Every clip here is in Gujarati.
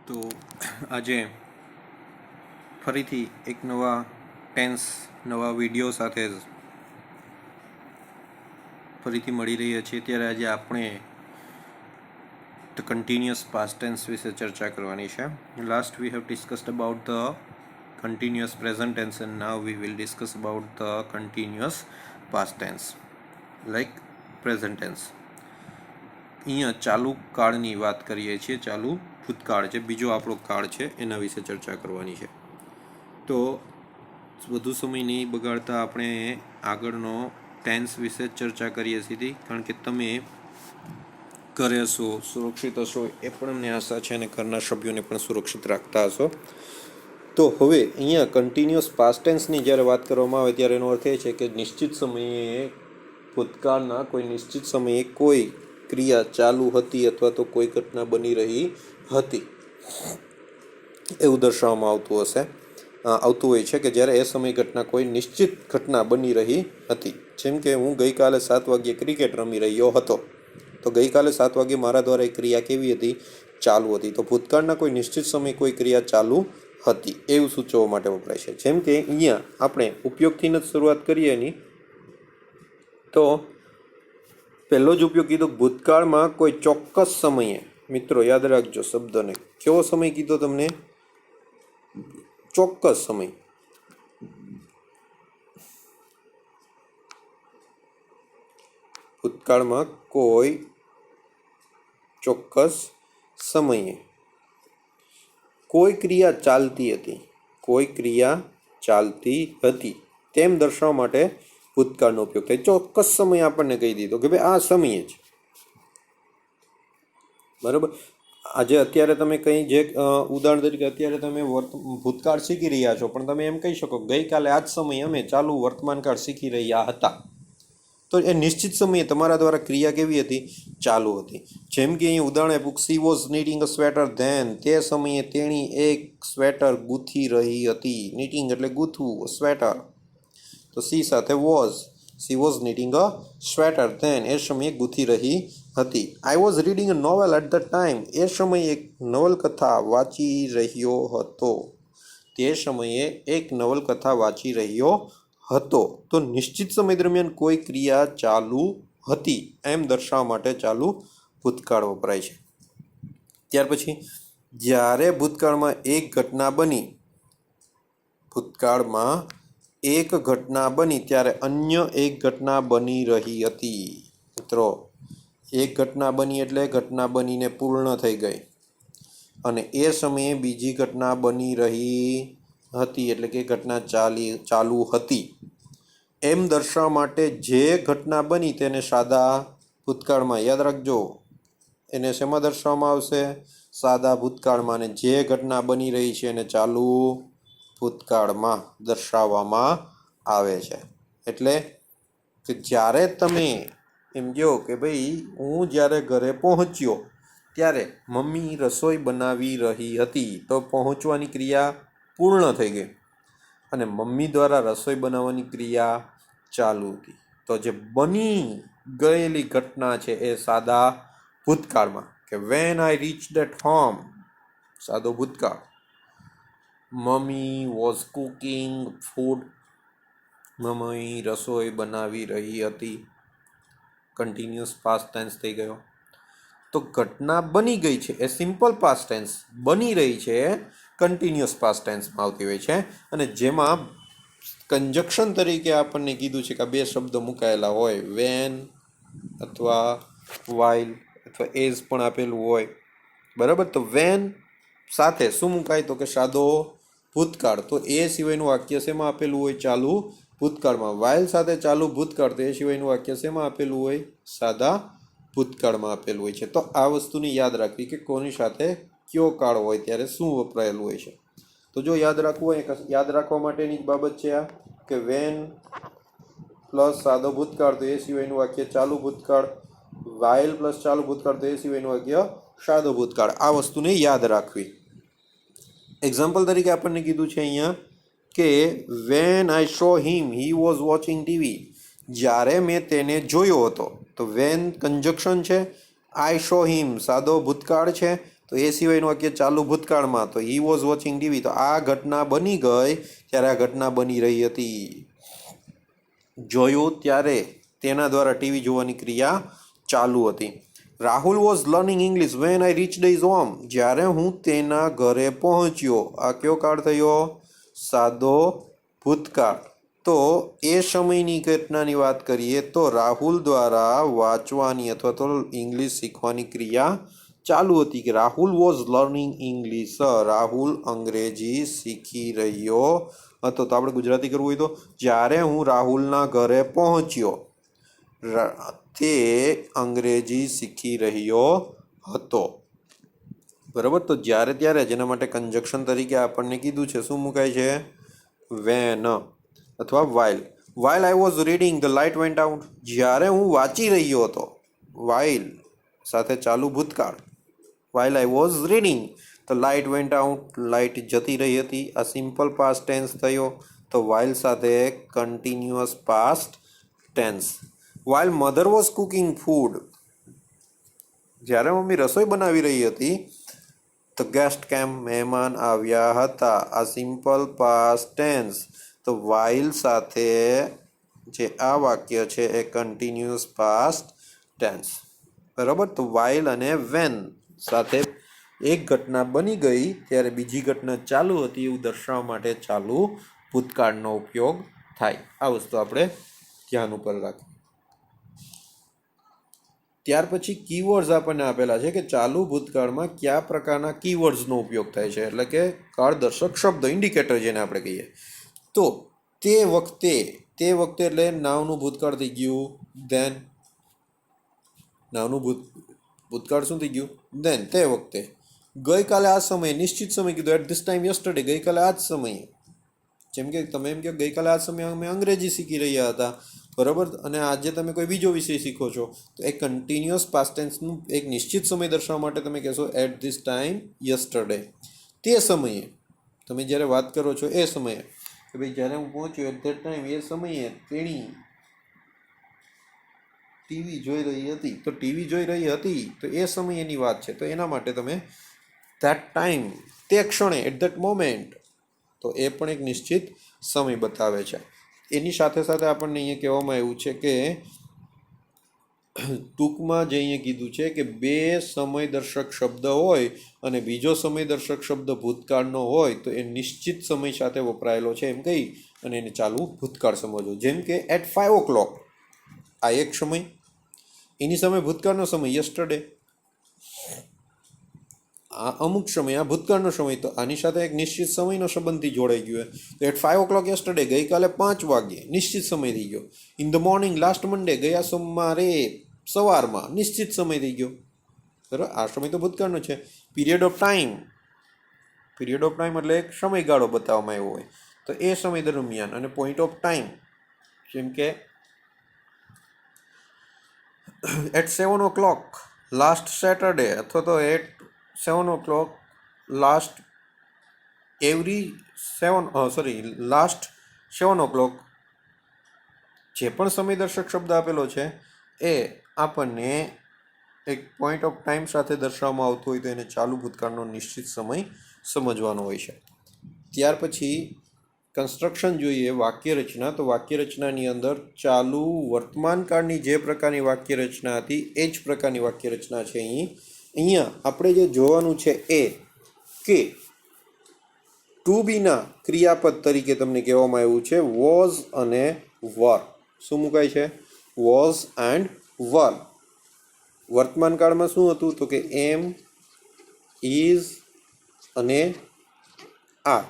તો આજે ફરીથી એક નવા ટેન્સ નવા વિડીયો સાથે ફરીથી મળી રહ્યા છીએ. ત્યારે આજે આપણે ધ કન્ટિન્યુઅસ પાસ્ટ ટેન્સ વિશે ચર્ચા કરવાની છે. Last we have discussed about the continuous present tense and now we will discuss about the continuous past tense like present tense. અહીંયા ચાલુ કાળની વાત કરીએ છીએ. ચાલુ ભૂતકાળ છે, બીજો આપણો કાળ છે, એના વિશે ચર્ચા કરવાની છે. તો વધુ સમય નહીં બગાડતા આપણે આગળનો ટેન્સ વિશે ચર્ચા કરીએ સીધી, કારણ કે તમે ઘરે હશો, સુરક્ષિત હશો એ પણ અમને આશા છે, અને ઘરના સભ્યોને પણ સુરક્ષિત રાખતા હશો. તો હવે અહીંયા કન્ટિન્યુઅસ પાસ્ટ ટેન્સની જ્યારે વાત કરવામાં આવે ત્યારે એનો અર્થ એ છે કે નિશ્ચિત સમયે ભૂતકાળના કોઈ નિશ્ચિત સમયે કોઈ ક્રિયા ચાલુ હતી અથવા તો કોઈ ઘટના બની રહી હતી એવું દર્શાવવામાં આવતું હોય છે કે જ્યારે એ સમય ઘટના કોઈ નિશ્ચિત ઘટના બની રહી હતી. જેમ કે હું ગઈકાલે 7 વાગ્યે ક્રિકેટ રમી રહ્યો હતો. તો ગઈકાલે 7 વાગ્યે મારા દ્વારા એ ક્રિયા કેવી હતી? ચાલુ હતી. તો ભૂતકાળના કોઈ નિશ્ચિત સમયે કોઈ ક્રિયા ચાલુ હતી એવું સૂચવવા માટે વપરાય છે. જેમ કે અહીંયા આપણે ઉપયોગથી જ શરૂઆત કરીએ એની, તો પહેલો જ ઉપયોગ કીધો ભૂતકાળમાં કોઈ ચોક્કસ સમયે. મિત્રો યાદ રાખજો શબ્દને, કેવો સમય કીધો તમને? ચોક્કસ સમય. ભૂતકાળમાં કોઈ ચોક્કસ સમયે કોઈ ક્રિયા ચાલતી હતી, કોઈ ક્રિયા ચાલતી હતી તેમ દર્શાવવા માટે ભૂતકાળનો ઉપયોગ થાય. ચોક્કસ સમય આપણને કહી દીધો કે ભાઈ આ સમયે જ, બરાબર. આજે અત્યારે તમે કંઈ જે ઉદાહરણ તરીકે અત્યારે તમે ભૂતકાળ શીખી રહ્યા છો, પણ તમે એમ કહી શકો ગઈકાલે આ જ સમયે અમે ચાલુ વર્તમાનકાળ શીખી રહ્યા હતા. તો એ નિશ્ચિત સમયે તમારા દ્વારા ક્રિયા કેવી હતી? ચાલુ હતી. જેમ કે અહીં ઉદાહરણ આપ્યું, she was knitting a sweater then, તે સમયે તેણી એક સ્વેટર ગૂંથી રહી હતી. નીટિંગ એટલે ગૂંથવું, સ્વેટર. તો સી સાથે was, she was knitting a sweater then, એ સમયે ગૂંથી રહી હતી. I was reading a novel at the time, એ સમયે એક નવલકથા વાંચી રહ્યો હતો. તે સમયે એક નવલકથા વાંચી રહ્યો હતો. તો નિશ્ચિત સમય દરમિયાન કોઈ ક્રિયા ચાલુ હતી એમ દર્શાવવા માટે ચાલુ ભૂતકાળ વપરાય છે. ત્યાર પછી જ્યારે ભૂતકાળમાં એક ઘટના બની ત્યારે અન્ય એક ઘટના બની રહી હતી. મિત્રો એક ઘટના બની એટલે ઘટના બનીને પૂર્ણ થઈ ગઈ, અને એ સમયે બીજી ઘટના બની રહી હતી એટલે કે ઘટના ચાલુ હતી એમ દર્શાવવા માટે જે ઘટના બની તેને સાદા ભૂતકાળમાં, યાદ રાખજો, એને શેમાં દર્શાવવામાં આવશે? સાદા ભૂતકાળમાં. અને જે ઘટના બની રહી છે એને ચાલુ ભૂતકાળમાં દર્શાવવામાં આવે છે. એટલે કે જ્યારે તમે એમ કહો કે ભાઈ હું જ્યારે ઘરે પહોંચ્યો ત્યારે મમ્મી રસોઈ બનાવી રહી હતી, તો પહોંચવાની ક્રિયા પૂર્ણ થઈ ગઈ અને મમ્મી દ્વારા રસોઈ બનાવવાની ક્રિયા ચાલુ હતી. તો જે બની ગયેલી ઘટના છે એ સાદા ભૂતકાળમાં, કે when I reached at home, સાદો ભૂતકાળ. Mummy was cooking food, mummy રસોઈ બનાવી રહી હતી, કન્ટિન્યુઅસ પાસ્ટ ટેન્સ થઈ ગયો. તો ઘટના બની ગઈ છે એ સિમ્પલ પાસ્ટ ટેન્સ, બની રહી છે કન્ટિન્યુઅસ પાસ્ટ ટેન્સમાં આવતી હોય છે. અને જેમાં કંજક્શન તરીકે આપણને કીધું છે કે આ બે શબ્દ મુકાયેલા હોય, વેન અથવા વાઇલ અથવા એઝ પણ આપેલું હોય, બરાબર. તો વેન સાથે શું મુકાય? તો કે સાદો ભૂતકાળ. તો એ સિવાયનું વાક્ય શેમાં આપેલું હોય? ચાલુ ભૂતકાળમાં. વાઇલ સાથે ચાલુ ભૂતકાળ, તો એ સિવાયનું વાક્ય શેમાં આપેલું હોય? સાદા ભૂતકાળમાં આપેલું હોય છે. તો આ વસ્તુની યાદ રાખવી કે કોની સાથે કયો કાળ હોય ત્યારે શું વપરાયેલું હોય છે. તો જો યાદ રાખવું હોય, યાદ રાખવા માટેની જ બાબત છે આ, કે વેન પ્લસ સાદો ભૂતકાળ તો એ સિવાયનું વાક્ય ચાલુ ભૂતકાળ, વાઇલ પ્લસ ચાલુ ભૂતકાળ તો એ સિવાયનું વાક્ય સાદો ભૂતકાળ. આ વસ્તુને યાદ રાખવી. એક્ઝામ્પલ તરીકે આપણને કીધું છે અહીંયા કે when I so him he was watching TV, જ્યારે મેં તેને જોયો હતો. તો વેન કંજક્શન છે, આઈ સો હિમ સાદો ભૂતકાળ છે, તો એ સિવાયનું વાક્ય ચાલુ ભૂતકાળમાં તો હી વોઝ વોચિંગ ટીવી, તો આ ઘટના બની ગઈ ત્યારે આ ઘટના બની રહી હતી. જોયું ત્યારે તેના દ્વારા ટીવી જોવાની ક્રિયા ચાલુ હતી. Rahul was learning English when I reached his home, જ્યારે હું તેના ઘરે પહોંચ્યો. આ કયો કાળ થયો? સાદો ભૂતકાળ. તો એ સમયની ઘટનાની વાત કરીએ તો રાહુલ દ્વારા વાંચવાની અથવા તો ઇંગ્લિશ શીખવાની ક્રિયા ચાલુ હતી. કે Rahul was learning English, Rahul અંગ્રેજી શીખી રહ્યો હતો. તો આપણે ગુજરાતી કરવું હોય તો જ્યારે હું રાહુલના ઘરે પહોંચ્યો તે અંગ્રેજી શીખી રહ્યો હતો. બરાબર. તો જ્યારે ત્યારે જેના માટે કંજક્શન તરીકે આપણને કીધું છે શું મુકાય છે? વેન અથવા while. While I was reading the light vent out, જ્યારે હું વાંચી રહ્યો હતો. વાઇલ સાથે ચાલુ ભૂતકાળ. While I was reading the light vent out, light જતી રહી હતી. આ સિમ્પલ પાસ્ટ ટેન્સ થયો. તો વાઇલ સાથે continuous past tense. While mother was cooking food, જ્યારે મમ્મી રસોઈ બનાવી રહી હતી. તો ગેસ્ટ કેમ, મહેમાન આવ્યા હતા. આ સિમ્પલ પાસ્ટ ટેન્સ. તો વાઇલ સાથે જે આ વાક્ય છે એ કન્ટિન્યુઅસ પાસ્ટ ટેન્સ. બરાબર. તો વાઇલ અને વેન સાથે એક ઘટના બની ગઈ ત્યારે બીજી ઘટના ચાલુ હતી એવું દર્શાવવા માટે ચાલુ ભૂતકાળનો ઉપયોગ થાય. આ વસ્તુ આપણે ધ્યાન ઉપર રાખીએ. ત્યાર પછી કીવર્ડ્સ આપણને આપેલા છે કે ચાલુ ભૂતકાળમાં કયા પ્રકારના કીવર્ડ્સનો ઉપયોગ થાય છે, એટલે કે કાળદર્શક શબ્દ, ઇન્ડિકેટર જેને આપણે કહીએ. તો તે વખતે એટલે નાવનું ભૂતકાળ થઈ ગયું ધેન. નાવનું ભૂતકાળ શું થઈ ગયું? ધેન. તે વખતે. ગઈકાલે આ સમયે, નિશ્ચિત સમય કીધું. એટ ધીસ ટાઈમ યસ્ટરડે, ગઈકાલે આ જ સમયે. જેમ કે તમે એમ કહો ગઈકાલે આ સમયે અમે અંગ્રેજી શીખી રહ્યા હતા. બરાબર. અને આજે તમે કોઈ બીજો વિષય શીખો છો તો એ કન્ટિન્યુઅસ પાસ્ટ ટેન્સનું એક નિશ્ચિત સમય દર્શાવવા માટે તમે કહેશો એટ ધીસ ટાઈમ યસ્ટરડે. તે સમયે તમે જ્યારે વાત કરો છો એ સમયે કે ભાઈ જ્યારે હું પહોંચ્યો એટ ધેટ ટાઈમ, એ સમયે તેણી ટીવી જોઈ રહી હતી. તો ટીવી જોઈ રહી હતી તો એ સમયની વાત છે. તો એના માટે તમે ધેટ ટાઈમ, તે ક્ષણે, એટ ધેટ મોમેન્ટ, તો એ પણ એક નિશ્ચિત સમય બતાવે છે. એની સાથે સાથે આપણને અહીંયા કહેવામાં આવ્યું છે કે ટૂંકમાં જે અહીંયા કીધું છે કે બે સમયદર્શક શબ્દ હોય અને બીજો સમયદર્શક શબ્દ ભૂતકાળનો હોય તો એ નિશ્ચિત સમય સાથે વપરાયેલો છે એમ કહી અને એને ચાલુ ભૂતકાળ સમજવો. જેમ કે એટ 5 o'clock, આ એક સમય, એની સામે ભૂતકાળનો સમય યસ્ટરડે. આ અમુક સમય, આ ભૂતકાળનો સમય, તો આની સાથે એક નિશ્ચિત સમયનો સંબંધથી જોડાઈ ગયો. તો એટ 5 o'clock યસ્ટરડે, ગઈકાલે 5 વાગ્યે, નિશ્ચિત સમય થઈ ગયો. ઇન ધ મોર્નિંગ લાસ્ટ મંડે, ગયા સોમવારે સવારમાં, નિશ્ચિત સમય થઈ ગયો. બરાબર. આ સમય તો ભૂતકાળનો છે. Period of time, period of time એટલે એક સમયગાળો બતાવવામાં આવ્યો હોય તો એ સમય દરમિયાન. અને પોઈન્ટ ઓફ ટાઈમ, જેમ કે એટ 7 o'clock લાસ્ટ સેટરડે, અથવા તો at 7 o'clock last last 7 o'clock. જે પણ સમયદર્શક શબ્દ આપેલો છે એ આપણને એક પોઈન્ટ ઓફ ટાઈમ સાથે દર્શાવવામાં આવતું હોય તો એને ચાલુ ભૂતકાળનો નિશ્ચિત સમય સમજવાનો હોય છે. ત્યાર પછી કન્સ્ટ્રક્શન જોઈએ, વાક્ય રચના. તો વાક્ય રચનાની અંદર ચાલુ વર્તમાનકાળની જે પ્રકારની વાક્ય રચના હતી એ જ પ્રકારની વાક્ય રચના છે. અહીંયા આપણે જે જોવાનું છે એ કે ટુ બીના ક્રિયાપદ તરીકે તમને કહેવામાં આવ્યું છે વોઝ અને વર. શું મુકાય છે? વોઝ એન્ડ વર. વર્તમાન કાળમાં શું હતું? તો કે એમ, ઇઝ અને આર.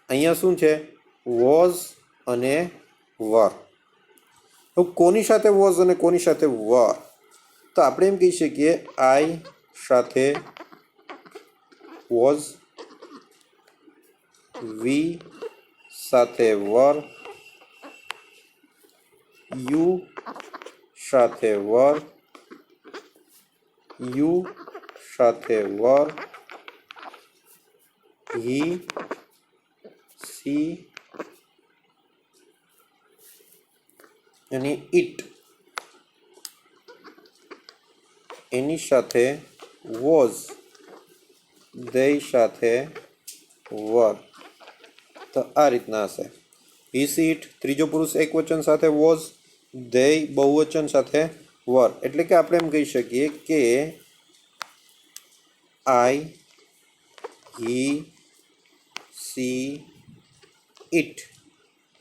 અહીંયા શું છે? વોઝ અને વર. તો કોની સાથે વોઝ અને કોની સાથે વર? તો આપણે એમ કહી શકીએ આઈ સાથે વોઝ, વી સાથે વર, યુ સાથે વર, યુ સાથે વર, હી, સી અને ઇટ એની સાથે વોઝ they સાથે were. તો આ રીતના હશે. he she it ત્રીજો પુરુષ એકવચન સાથે was, they બહુવચન સાથે were. એટલે કે આપણે એમ કહી શકીએ કે I, he, she, it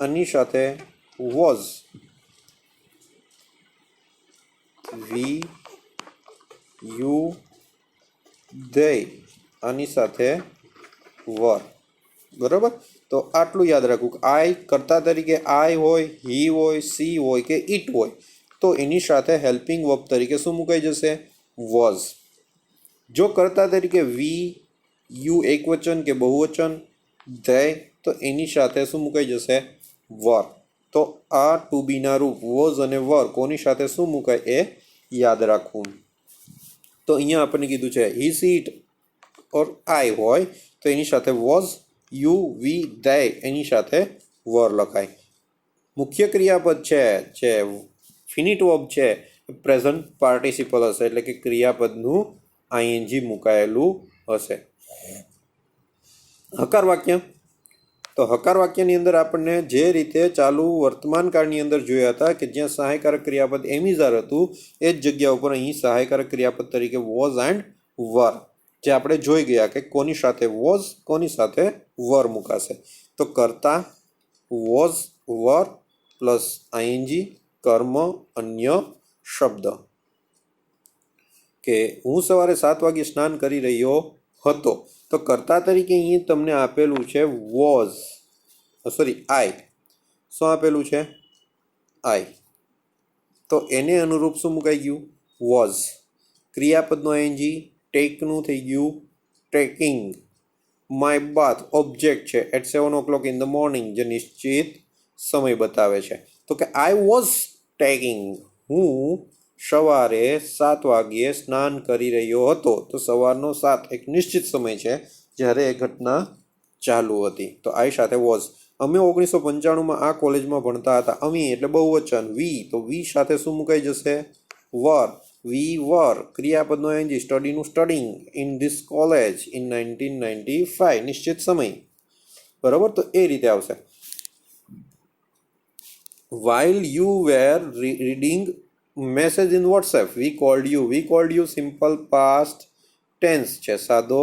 આની સાથે was, we, you, they આની સાથે were. બરાબર. તો આટલું યાદ રાખવું કે આઈ કર્તા તરીકે આઈ હોય, હી હોય, સી હોય કે ઇટ હોય તો એની સાથે હેલ્પિંગ વર્બ તરીકે શું મુકાઈ જશે? વોઝ. જો કર્તા તરીકે વી, યુ એકવચન કે બહુવચન, ધે તો એની સાથે શું મુકાઈ જશે? વર. તો આ ટુ બીના રૂપ વોઝ અને વર કોની સાથે શું મુકાય એ યાદ રાખવું. તો અહીંયા આપણને કીધું છે હી સી ઇટ ઓર આઈ હોય તો એની સાથે વોઝ, યુ, વી, ધે એની સાથે વર લખાય. મુખ્ય ક્રિયાપદ છે જે ફિનિટ વર્બ છે પ્રેઝન્ટ પાર્ટિસિપલ હશે એટલે કે ક્રિયાપદનું આઈએનજી મુકાયેલું હશે. હકાર વાક્ય. તો હકાર વાક્યની અંદર આપણને જે રીતે ચાલુ વર્તમાન કાળની અંદર જોયા હતા કે જ્યાં સહાયકારક ક્રિયાપદ એમિઝાર હતું એ જ જગ્યા ઉપર અહીં સહાયકારક ક્રિયાપદ તરીકે વોઝ એન્ડ વર જે આપણે જોઈ ગયા કે કોની સાથે વોઝ કોની સાથે વર મુકાશે. તો કર્તા વોઝ વર પ્લસ આઈએનજી કર્મ અન્ય શબ્દ. કે હું સવારે 7 વાગે સ્નાન કરી રહ્યો હતો તો કર્તા તરીકે અહીં તમને આપેલું છે વોઝ, સોરી આઈ. શું આપેલું છે? આઈ. તો એને અનુરૂપ શું મુકાઈ ગયું? વોઝ. ક્રિયાપદનો આઈએનજી ટેકનું થઈ ગયું ટેકિંગ. માય બાથ ઓબ્જેક્ટ છે at 7 o'clock in the morning જે નિશ્ચિત સમય બતાવે છે. તો કે આઈ વોઝ ટેકિંગ, હું સવારે 7 વાગ્યે સ્નાન કરી રહ્યો હતો. તો સવારનો 7 એક નિશ્ચિત સમય છે જ્યારે એ ઘટના ચાલુ હતી. તો આઈ સાથે વોઝ. અમે 1995માં આ કોલેજમાં ભણતા હતા. અમે એટલે બહુવચન વી, તો વી સાથે શું મુકાઈ જશે? વર. We were. ક્રિયાપદનો એનજી સ્ટડીનું studying in this college in 1995 નિશ્ચિત સમય. બરાબર. તો એ રીતે આવશે. while you were reading message in WhatsApp we called you simple past tense છે સાદો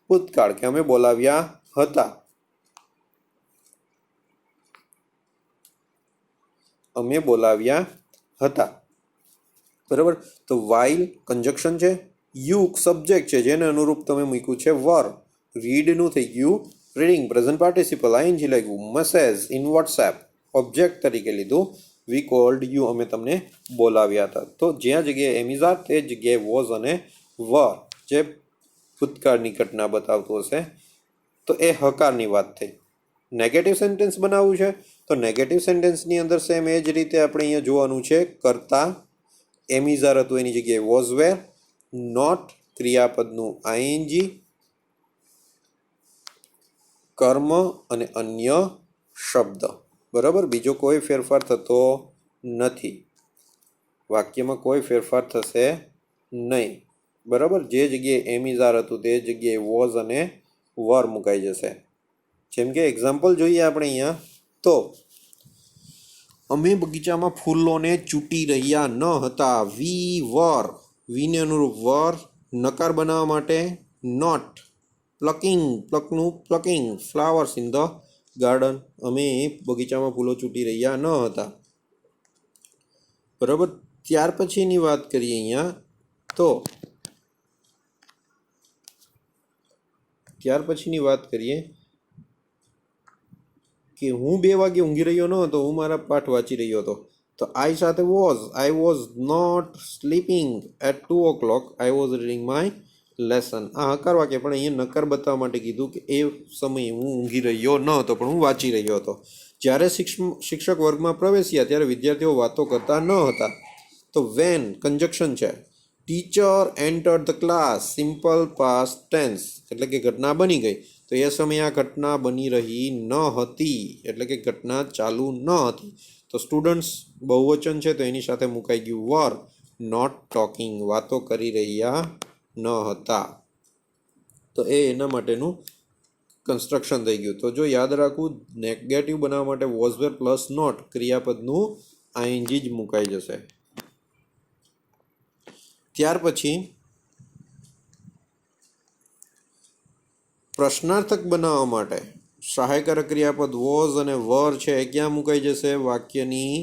ભૂતકાળ કે અમે બોલાવ્યા હતા. અમે બોલાવ્યા હતા. બરાબર. તો while કંજક્શન છે, you સબ્જેક્ટ છે જેને અનુરૂપ તમે મૂક્યું છે વર. રીડ નું થઈ ગયું રીડિંગ પ્રેઝન્ટ પાર્ટિસિપલ આઈએનજી લાગ્યું. મેસેજ ઇન WhatsApp ઓબ્જેક્ટ તરીકે લીધું. વી કોલ્ડ યુ અમે તમને બોલાવ્યા હતા. તો જ્યાં જગ્યાએ એમિઝાર તે જગ્યાએ વોઝ અને વર જે ભૂતકાળની ઘટના બતાવતું હશે. તો એ હકારની વાત થઈ. નેગેટિવ સેન્ટેન્સ બનાવવું છે તો નેગેટિવ સેન્ટેન્સની અંદર સેમ એ જ રીતે આપણે અહીંયા જોવાનું છે. કરતા એમિઝાર હતું એની જગ્યાએ વોઝ વેર. નોટ ક્રિયાપદનું આઈએનજી, કર્મ અને અન્ય શબ્દ. બરાબર. બીજો કોઈ ફેરફાર થતો નથી. વાક્યમાં કોઈ ફેરફાર થશે નહીં. બરાબર. જે જગ્યાએ એમિઝાર હતું તે જગ્યાએ વોઝ અને વર મુકાઈ જશે. જેમ કે એક્ઝામ્પલ જોઈએ આપણે અહીંયા. તો અમે બગીચામાં ફૂલોને ચૂંટી રહ્યા ન હતા. વી વર. વીને અનુરૂપ વર. નકાર બનાવવા માટે નોટ. પ્લકિંગ પ્લકનું plucking flowers in the garden. અમે બગીચામાં ફૂલો ચૂંટી રહ્યા ન હતા. બરાબર. ત્યાર પછીની વાત કરીએ અહીંયા. તો ત્યાર પછીની વાત કરીએ કે હું 2 વાગે ઊંઘી રહ્યો ન હતો. હું મારા પાઠ વાંચી રહ્યો હતો. તો આઈ સાથે was. I was not sleeping at 2 o'clock. I was reading my lesson. આ હકાર વાક્ય પણ અહીંયા નકાર બતાવવા માટે કીધું કે એ સમયે હું ઊંઘી રહ્યો ન હતો પણ હું વાંચી રહ્યો હતો. જ્યારે શિક્ષક વર્ગમાં પ્રવેશ્યા ત્યારે વિદ્યાર્થીઓ વાતો કરતા ન હતા. તો વેન કંજક્શન છે. Teacher entered the class simple past tense એટલે કે ઘટના બની ગઈ. તો એ સમયે આ ઘટના બની રહી ન હતી એટલે કે ઘટના ચાલુ ન હતી. તો સ્ટુડન્ટ્સ બહુવચન છે તો એની સાથે મુકાઈ ગયું વર. નોટ ટોકિંગ વાતો કરી રહ્યા ન હતા. તો એના માટેનું કન્સ્ટ્રક્શન થઈ ગયું. તો જો યાદ રાખવું, નેગેટિવ બનાવવા માટે વોઝ વેર પ્લસ નોટ ક્રિયાપદનું આઈએનજી જ મુકાઈ જશે. ત્યાર પછી પ્રશ્નાર્થક બનાવવા માટે સહાયકારક ક્રિયાપદ વોઝ અને વર છે એ ક્યાં મુકાઈ જશે? વાક્યની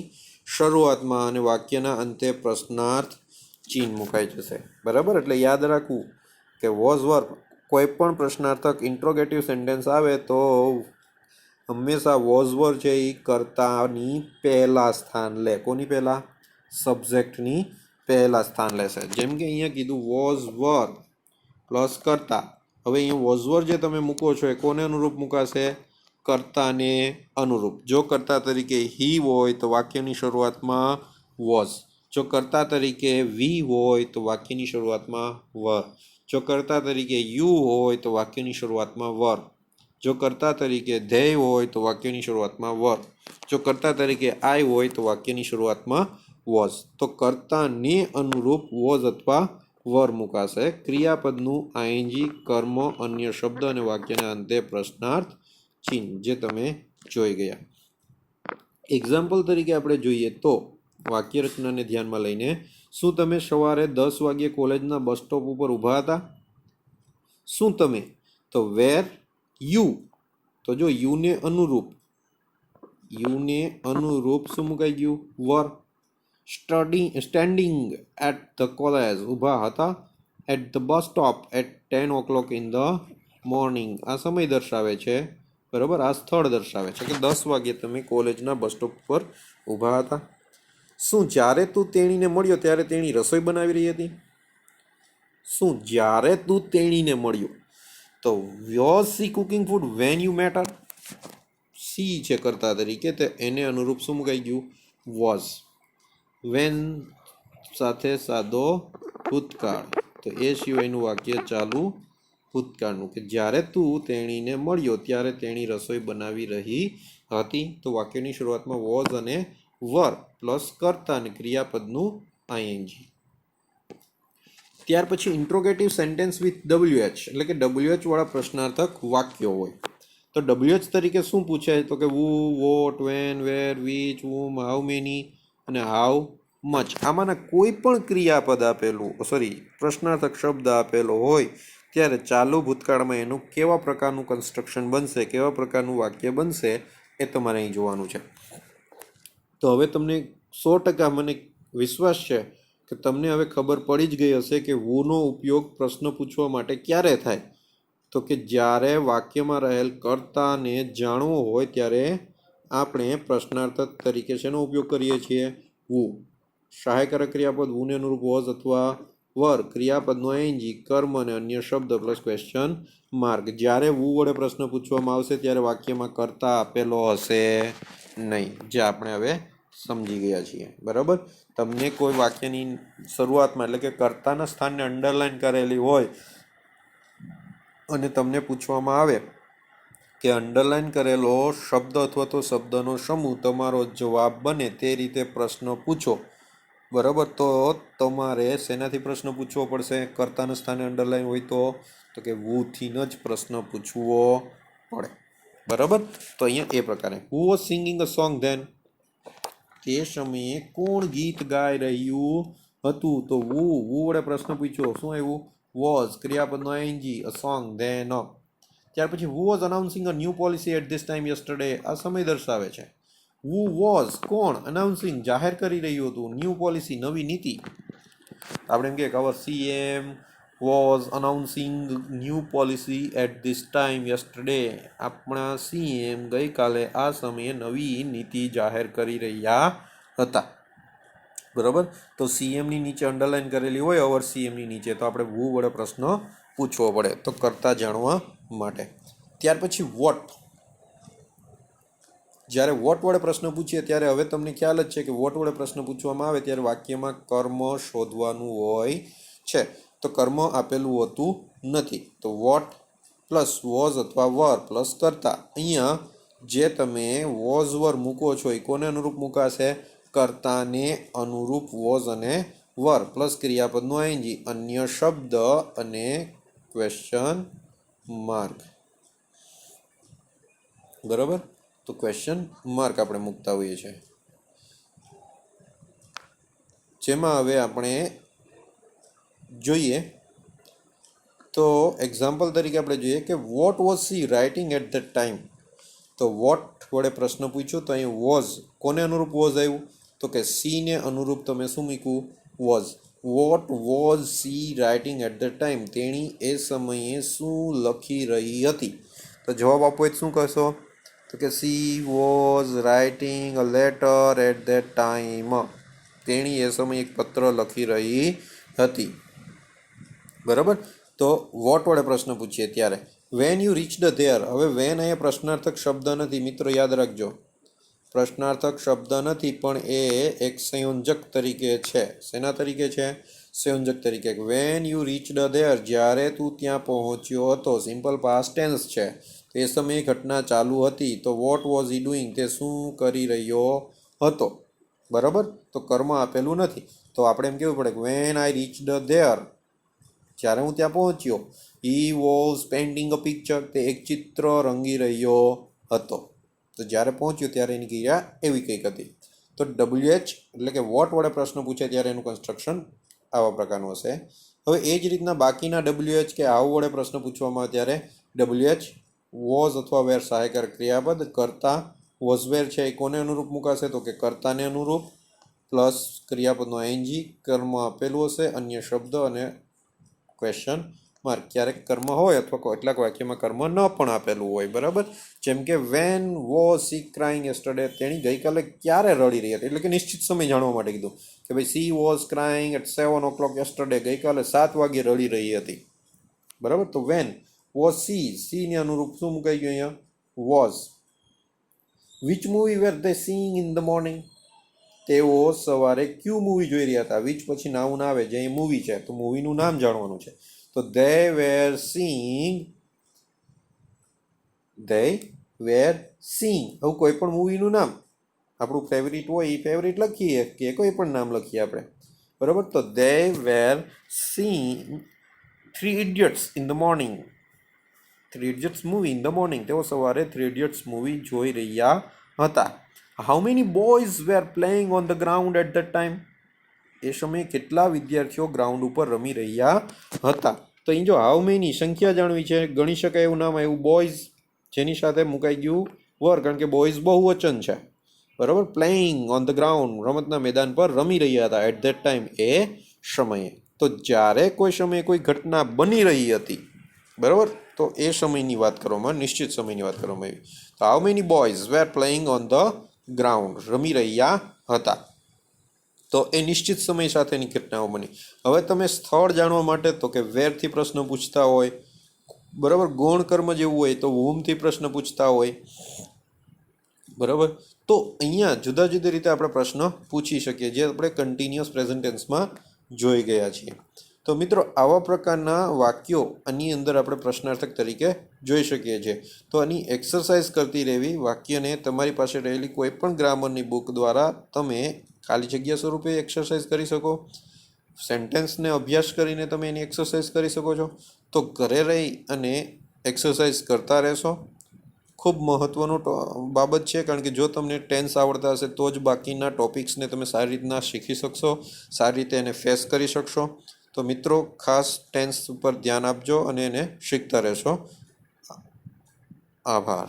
શરૂઆતમાં અને વાક્યના અંતે પ્રશ્નાર્થ ચિહ્ન મુકાઈ જશે. બરાબર, એટલે યાદ રાખવું કે વોઝ વર કોઈ પણ પ્રશ્નાર્થક ઇન્ટ્રોગેટિવ સેન્ટેન્સ આવે તો હંમેશા વોઝ વર છે એ કર્તાની પહેલા સ્થાન લે. કોની પહેલા? સબ્જેક્ટની પહેલા સ્થાન લેશે. જેમ કે અહીંયા કીધું વોઝ વર પ્લસ કર્તા. હવે અહીંયા વોઝ વર જે તમે મૂકો છો એ કોને અનુરૂપ મુકાશે? કર્તાને અનુરૂપ. જો કર્તા તરીકે હી હોય તો વાક્યની શરૂઆતમાં વોઝ. જો કર્તા તરીકે વી હોય તો વાક્યની શરૂઆતમાં વર. જો કર્તા તરીકે યુ હોય તો વાક્યની શરૂઆતમાં વર. જો કર્તા તરીકે ધેય હોય તો વાક્યની શરૂઆતમાં વર. જો કર્તા તરીકે આઈ હોય તો વાક્યની શરૂઆતમાં વોઝ. તો કર્તાને અનુરૂપ વોઝ અથવા વર મુકાશે. ક્રિયાપદનું આઈએનજી, કર્મ, અન્ય શબ્દ અને વાક્યના અંતે પ્રશ્નાર્થ ચિહ્ન જે તમે જોઈ ગયા. એક્ઝામ્પલ તરીકે આપણે જોઈએ તો વાક્ય રચનાને ધ્યાનમાં લઈને, શું તમે સવારે 10 વાગ્યે કોલેજના બસ સ્ટોપ ઉપર ઊભા હતા? શું તમે? તો વેર યુ. તો જો યુને અનુરૂપ શું મુકાઈ ગયું? Were. Standing at the college, ઊભા હતા. At the bus stop at 10 o'clock in the morning, આ સમય દર્શાવે છે. બરાબર, આ સ્થળ દર્શાવે છે કે 10 વાગ્યે તમે કોલેજના બસ સ્ટોપ પર ઊભા હતા. શું જ્યારે તું તેણીને મળ્યો ત્યારે તેણી રસોઈ બનાવી રહી હતી? શું જ્યારે તું તેણીને મળ્યો? તો was she cooking food when you met her? She છે કર્તા તરીકે, તો એને અનુરૂપ શું મુકાઈ ગયું? વોઝ. વેન સાથે સાદો ભૂતકાળ, તો એ સિવાયનું વાક્ય ચાલુ ભૂતકાળનું કે જ્યારે તું તેણીને મળ્યો ત્યારે તેણી રસોઈ બનાવી રહી હતી. તો વાક્યની શરૂઆતમાં વોઝ અને વર પ્લસ કર્તા અને ક્રિયાપદનું આઈએનજી. ત્યાર પછી ઇન્ટ્રોગેટિવ સેન્ટેન્સ વિથ WH, એટલે કે WH વાળા પ્રશ્નાર્થક વાક્યો હોય. તો WH તરીકે શું પૂછાય? તો કે who, what, when, where, which, whom, how many અને હાઉ મચ. આમાંના કોઈ પણ ક્રિયાપદ આપેલું, પ્રશ્નાર્થક શબ્દ આપેલો હોય ત્યારે ચાલુ ભૂતકાળમાં એનું કેવા પ્રકારનું કન્સ્ટ્રક્શન બનશે, કેવા પ્રકારનું વાક્ય બનશે એ તમારે અહીં જોવાનું છે. તો હવે તમને 100% મને વિશ્વાસ છે કે તમને હવે ખબર પડી જ ગઈ હશે કે વુનો ઉપયોગ પ્રશ્ન પૂછવા માટે ક્યારે થાય. તો કે જ્યારે વાક્યમાં રહેલ કર્તાને જાણવું હોય ત્યારે આપણે પ્રશ્નાર્થક તરીકે શેનો ઉપયોગ કરીએ છીએ? વુ. સહાયકારક ક્રિયાપદ વુને અનુરૂપ વોઝ અથવા વર, ક્રિયાપદનો આઈએનજી, કર્મ અને અન્ય શબ્દ પ્લસ ક્વેશ્ચન માર્ક. જ્યારે વુ વડે પ્રશ્ન પૂછવામાં આવશે ત્યારે વાક્યમાં કર્તા આપેલો હશે નહીં, જે આપણે હવે સમજી ગયા છીએ. બરાબર, તમને કોઈ વાક્યની શરૂઆતમાં એટલે કે કર્તાના સ્થાનને અંડરલાઈન કરેલી હોય અને તમને પૂછવામાં આવે કે અંડરલાઈન કરેલો શબ્દ અથવા તો શબ્દનો સમૂહ તમારો જવાબ બને તે રીતે પ્રશ્ન પૂછો. બરાબર, તો તમારે શેનાથી પ્રશ્ન પૂછવો પડશે? કર્તાના સ્થાને અંડરલાઈન હોય તો કે વુથી જ પ્રશ્ન પૂછવો પડે. બરાબર, તો અહીંયા એ પ્રકારે who was singing a song then? તે સમયે કોણ ગીત ગાઈ રહ્યું હતું? તો વુ વડે પ્રશ્ન પૂછ્યો. શું આવ્યું? વોઝ, ક્રિયાપદનો આઈએનજી, અ સોંગ, ધેન. ત્યાર પછી who was announcing a new policy at this time yesterday? આ સમય દર્શાવે છે. હુ વોઝ કોણ? અનાઉન્સિંગ જાહેર કરી રહ્યું હતું, ન્યૂ પોલિસી નવી નીતિ. આપણે એમ કે our CM was announcing new policy at this time yesterday. આપણા CM ગઈકાલે આ સમયે નવી નીતિ જાહેર કરી રહ્યા હતા. બરાબર, તો CMની નીચે અંડરલાઈન કરેલી હોય અવર CMની નીચે, તો આપણે વુ વડે પ્રશ્ન પૂછવો પડે તો કરતા જાણવા માટે. ત્યાર પછી વોટ. જ્યારે વોટ વડે પ્રશ્ન પૂછીએ ત્યારે હવે તમને ખ્યાલ જ છે કે વોટ વડે પ્રશ્ન પૂછવામાં આવે ત્યારે વાક્યમાં કર્મ શોધવાનું હોય છે. તો કર્મ આપેલું હોતું નથી. તો વોટ પ્લસ વોઝ અથવા વર પ્લસ કર્તા. અહીંયા જે તમે વોઝ વર મૂકો છો એ કોને અનુરૂપ મૂકાશે? કર્તાને અનુરૂપ વોઝ અને વર પ્લસ ક્રિયાપદનું આઈએનજી, અન્ય શબ્દ અને ક્વેશ્ચન માર્ક. બરાબર, તો ક્વેશ્ચન માર્ક આપણે મૂકતા હોઈએ છીએ. જેમાં હવે આપણે જોઈએ તો એક્ઝામ્પલ તરીકે આપણે જોઈએ કે what was she writing at that time. તો વોટ વડે પ્રશ્ન પૂછ્યો તો અહીં વોઝ કોને અનુરૂપ વોઝ આવ્યું? તો કે સીને અનુરૂપ તમે શું મૂક્યું? Was. What was she writing at the time, તેણી એ સમયે શું લખી રહી હતી? તો જવાબ આપો એ શું કહેશો? તો કે she was writing a letter at that time. તેણી એ સમયે એક પત્ર લખી રહી હતી. બરાબર, તો વોટ વડે પ્રશ્ન પૂછીએ ત્યારે when you reach the there. હવે વેન અહીંયા પ્રશ્નાર્થક શબ્દ નથી મિત્રો, યાદ રાખજો. પ્રશ્નાર્થક શબ્દ નથી પણ એ એક સંયોજક તરીકે છે. શેના તરીકે છે? સંયોજક તરીકે. When you reach the there, જ્યારે તું ત્યાં પહોંચ્યો હતો. સિમ્પલ પાસ્ટ ટેન્સ છે. એ સમયે ઘટના ચાલુ હતી. તો વોટ વોઝ હી ડુઈંગ, તે શું કરી રહ્યો હતો? બરાબર, તો કર્મ આપેલું નથી તો આપણે એમ કહેવું પડે કે when I reach the there, જ્યારે હું ત્યાં પહોંચ્યો. He was painting a picture, તે એક ચિત્ર રંગી રહ્યો હતો. તો જ્યારે પહોંચ્યો ત્યારે એની ક્રિયા એવી કંઈક હતી. તો WH એટલે કે વોટ વડે પ્રશ્ન પૂછે ત્યારે એનું કન્સ્ટ્રક્શન આવા પ્રકારનું હશે. હવે એ જ રીતના બાકીના WH કે આવું વડે પ્રશ્ન પૂછવામાં આવે ત્યારે WH વોઝ અથવા વેર સહાયકાર ક્રિયાપદ, કરતા વોઝ વેર છે એ કોને અનુરૂપ મુકાશે? તો કે કર્તાને અનુરૂપ, પ્લસ ક્રિયાપદનો ING, કર્મ આપેલું હશે, અન્ય શબ્દ અને ક્વેશ્ચન માર્ક. ક્યારેક કર્મ હોય અથવા કેટલાક વાક્યમાં કર્મ ન પણ આપેલું હોય. બરાબર, જેમ કે when was C crying yesterday, તેણી ગઈકાલે ક્યારે રડી રહી હતી? એટલે કે નિશ્ચિત સમય જાણવા માટે કીધું કે ભાઈ she was crying at 7 o'clock yesterday, ગઈકાલે 7 વાગે રડી રહી હતી. બરાબર, તો વેન વોઝ સીને અનુરૂપ શું મુકાઈ ગયું અહીંયા? Was. Which movie were they seeing in the morning, તેઓ સવારે ક્યુ મૂવી જોઈ રહ્યા હતા? વિચ પછી નામ ના આવે, જે અહીં મૂવી છે તો મૂવીનું નામ જાણવાનું છે. તો they were seeing, આવું કોઈ પણ મૂવીનું નામ આપણું ફેવરિટ હોય એ ફેવરિટ લખીએ કે કોઈ પણ નામ લખીએ આપણે. બરાબર, તો they were seeing 3 Idiots in the morning. 3 Idiots movie in the morning, તેઓ સવારે 3 Idiots મૂવી જોઈ રહ્યા હતા. How many boys were playing on the ground at the time, એ સમયે કેટલા વિદ્યાર્થીઓ ગ્રાઉન્ડ ઉપર રમી રહ્યા હતા? તો અહીં જો હાઉ મેની સંખ્યા જાણવી છે, ગણી શકાય એવું નામ આવ્યું બોયઝ, જેની સાથે મુકાઈ ગયું વર, કારણ કે બોયઝ બહુવચન છે. બરાબર, પ્લેઇંગ ઓન ધ ગ્રાઉન્ડ, રમતના મેદાન પર રમી રહ્યા હતા. એટ ધેટ ટાઈમ, એ સમયે. તો જ્યારે કોઈ સમયે કોઈ ઘટના બની રહી હતી, બરાબર, તો એ સમયની વાત કરવામાં, નિશ્ચિત સમયની વાત કરવામાં આવી. તો how many boys were playing on the ground, રમી રહ્યા હતા. તો એ નિશ્ચિત સમય સાથેની ઘટનાઓ બની. હવે તમે સ્થળ જાણવા માટે તો કે વેરથી પ્રશ્ન પૂછતા હોય, બરાબર, ગૌણ કર્મ જેવું હોય તો whomથી પ્રશ્ન પૂછતા હોય. બરાબર, તો અહીંયા જુદા જુદી રીતે આપણે પ્રશ્ન પૂછી શકીએ, જે આપણે કન્ટિન્યુઅસ પ્રેઝન્ટ ટેન્સમાં જોઈ ગયા છીએ. તો મિત્રો આવા પ્રકારના વાક્યો આની અંદર આપણે પ્રશ્નાર્થક તરીકે જોઈ શકીએ છીએ. તો આની એક્સરસાઇઝ કરતી રહેવી. વાક્યને તમારી પાસે રહેલી કોઈ પણ ગ્રામરની બુક દ્વારા તમે ખાલી જગ્યા સ્વરૂપે એક્સરસાઇઝ કરી શકો. સેન્ટેન્સને અભ્યાસ કરીને તમે એની એક્સરસાઇઝ કરી શકો છો. તો ઘરે રહી અને એક્સરસાઇઝ કરતા રહેશો. ખૂબ મહત્ત્વનું બાબત છે, કારણ કે જો તમને ટેન્સ આવડતા હશે તો જ બાકીના ટોપિક્સને તમે સારી રીતના શીખી શકશો, સારી રીતે એને ફેસ કરી શકશો. તો મિત્રો ખાસ ટેન્સ ઉપર ધ્યાન આપજો અને એને શીખતા રહેશો. આભાર.